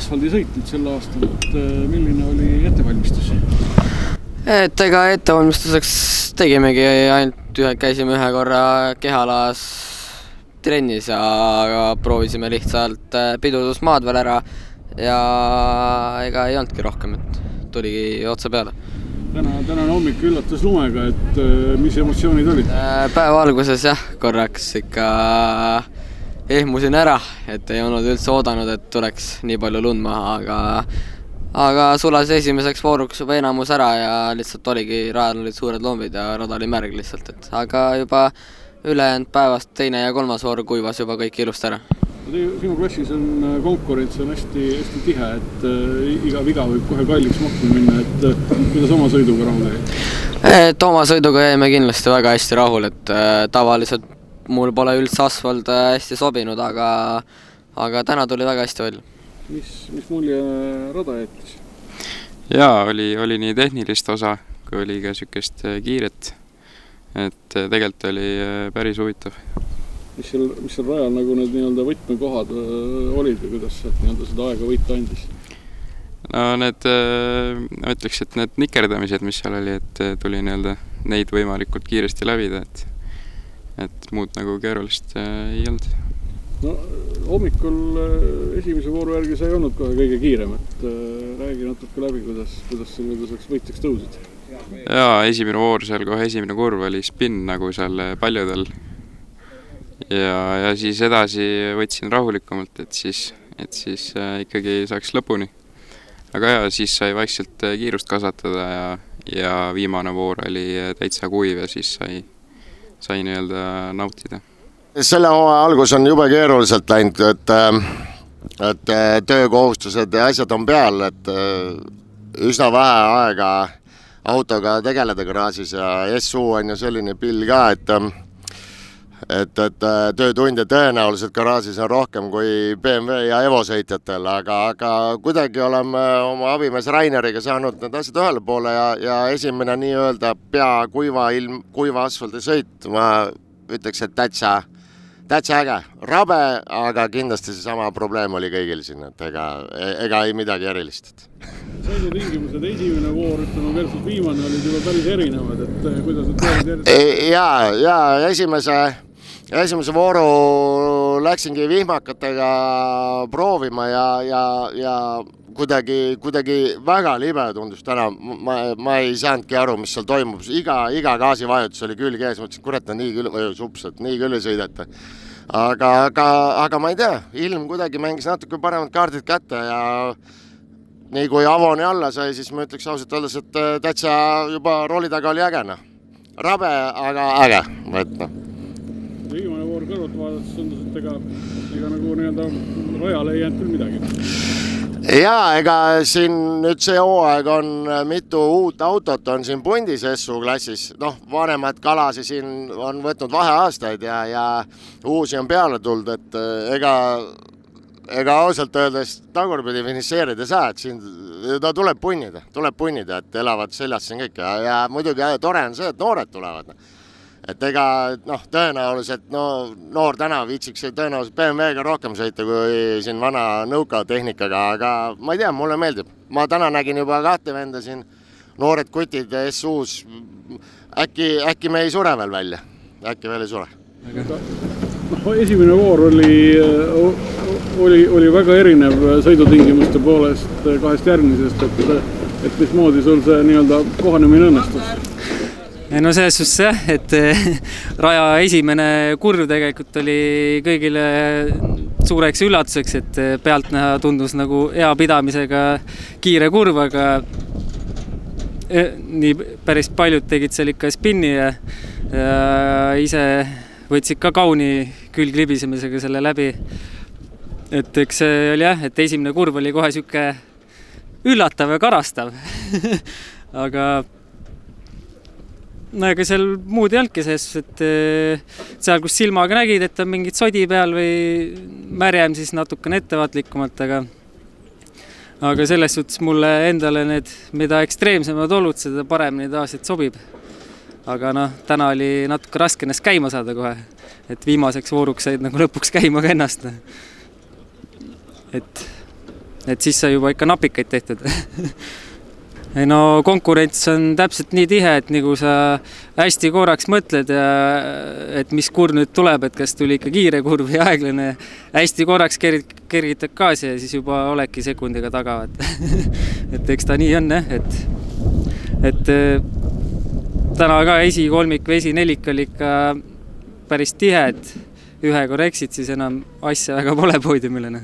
asfaldisõit nüüd sel aastal, et milline oli ettevalmistus? Et ega ettevalmistuseks tegimegi ainult käisime ühe korra Kehalas trennis ja proovisime lihtsalt pidurdusmaad veel ära ja ega ei olnudki rohkem, et tuligi otsa peale. Tänane hommik üllatas lumega, et mis emotsioonid olid? Päeva alguses jah, korraks ikka ehmusin ära, et ei olnud üldse oodanud, et tuleks nii palju lund maha, aga sulas esimeseks vooruks juba enamus ära ja lihtsalt oligi, rajal olid suured lombid ja rada oli märg lihtsalt, et aga juba ülejäänud päevast teine ja kolmas voor kuivas juba kõik ilusti ära. Sinu klassis on konkurents on hästi tihe, et iga viga võib kohe kalliks maksma minna, et kuidas oma sõiduga rahul jäi? Et oma sõiduga jäime kindlasti väga hästi rahul, et tavaliselt mul pole üldse asfalt hästi sobinud, aga täna tuli väga hästi välja. Mis mulje rada jättis? Jaa, oli nii tehnilist osa, kui oli ka sükest kiiret, et tegelikult oli päris huvitav. Mis seal rajal nagu need nii-öelda võtmekohad olid või kuidas sealt nii-öelda seda aega võita andis? No ma ütleks, et need nikerdamised, mis seal oli, et tuli nii-öelda neid võimalikult kiiresti läbida, et muud nagu keerulist ei olnud. No hommikul esimese vooru järgi sa ei olnud kohe kõige kiirem, et räägi natuke läbi, kuidas selleks võitjaks tõusid? Jaa, esimene voor seal kohe esimene kurv oli spin nagu seal paljudel. Ja siis edasi võtsin rahulikumalt, et siis ikkagi saaks lõpuni. Aga ja, siis sai vaikselt kiirust kasvatada ja viimane voor oli täitsa kuiv ja siis sai nii-öelda nautida. Selle hooaja algus on jube keeruliselt läinud, et töökohustused ja asjad on peal, et üsna vähe aega autoga tegeleda garaažis ja SU on ju selline pill ka, et töötunde tõenäoliselt garaažis on rohkem kui BMW ja Evo sõitjatel, aga kuidagi oleme oma abimees Raineriga saanud need asjad ühele poole ja esimene nii-öelda pea kuiva asfaldi sõit, ma ütleks, et täitsa äge. Rabe, aga kindlasti see sama probleem oli kõigil siin, et ega ei midagi erilist. Sõidutingimused esimene voor, ütleme versus viimane olid juba päris erinevad, et kuidas need teevad erinevad? Jaa, esimese vooru läksingi vihmakatega proovima ja kuidagi väga libe tundus täna. Ma ei saanudki aru, mis seal toimub. Iga gaasivajutus oli külg ees, mõtlesin, kurat, nii küll ei sõideta. Aga ma ei tea, ilm kuidagi mängis natuke paremad kaardid kätte ja nii kui Avoni alla sai, siis ma ütleks ausalt öeldes, et täitsa juba rooli taga oli ägena. Rabe, aga äge, et Viimane voor kõrvalt vaadates tundus, et ega nagu nii-öelda rajale ei jäänud küll midagi. Jaa, ega siin nüüd see hooaeg on mitu uut autot on siin pundis SU klassis. Vanemad kalasi siin on võtnud vaheaastaid ja uusi on peale tulnud, et ega ausalt öeldes tagurpidi finišeerida saa, et siin ta tuleb punnida, et elavad seljas siin kõik ja muidugi tore on see, et noored tulevad. Et ega tõenäoliselt noor täna viitsiks tõenäoliselt BMW-ga rohkem sõita kui siin vana nõuka tehnikaga, aga ma ei tea, mulle meeldib. Ma täna nägin juba 2 venda siin, noored kutid SU-s. Äkki me ei sure veel välja, äkki veel ei sure. Esimene voor oli väga erinev sõidutingimuste poolest kahest järgmisest, et mismoodi sul see nii-öelda kohanemine õnnestus? No selles suhtes jah, et raja esimene kurv tegelikult oli kõigile suureks üllatuseks, et pealt näha tundus nagu hea pidamisega kiire kurv, aga nii päris paljud tegid seal ikka spinni ja ise võtsid ka kauni külglibisemisega selle läbi. Et eks see oli jah, et esimene kurv oli kohe siuke üllatav ja karastav, aga ega seal muud ei olnudki sees, et seal, kus silmaga nägid, et on mingid sodi peal või märjem, siis natukene ettevaatlikumalt, aga selles suhtes mulle endale need, mida ekstreemsemad olud, seda paremini taas, et sobib. Aga täna oli natuke raske ennast käima saada kohe, et viimaseks vooruks said nagu lõpuks käima ka ennast. et siis sai juba ikka napikaid tehtud. No konkurents on täpselt nii tihe, et nagu sa hästi korraks mõtled, et mis kurv nüüd tuleb, et kas tuli ikka kiire kurv või aeglane. Hästi korraks kergitad gaasi ja siis juba oledki sekundiga taga. Et eks ta nii on, et täna ka esikolmik või esinelik oli ikka päris tihe, et ühe korreksid, siis enam asja väga pole poodiumile.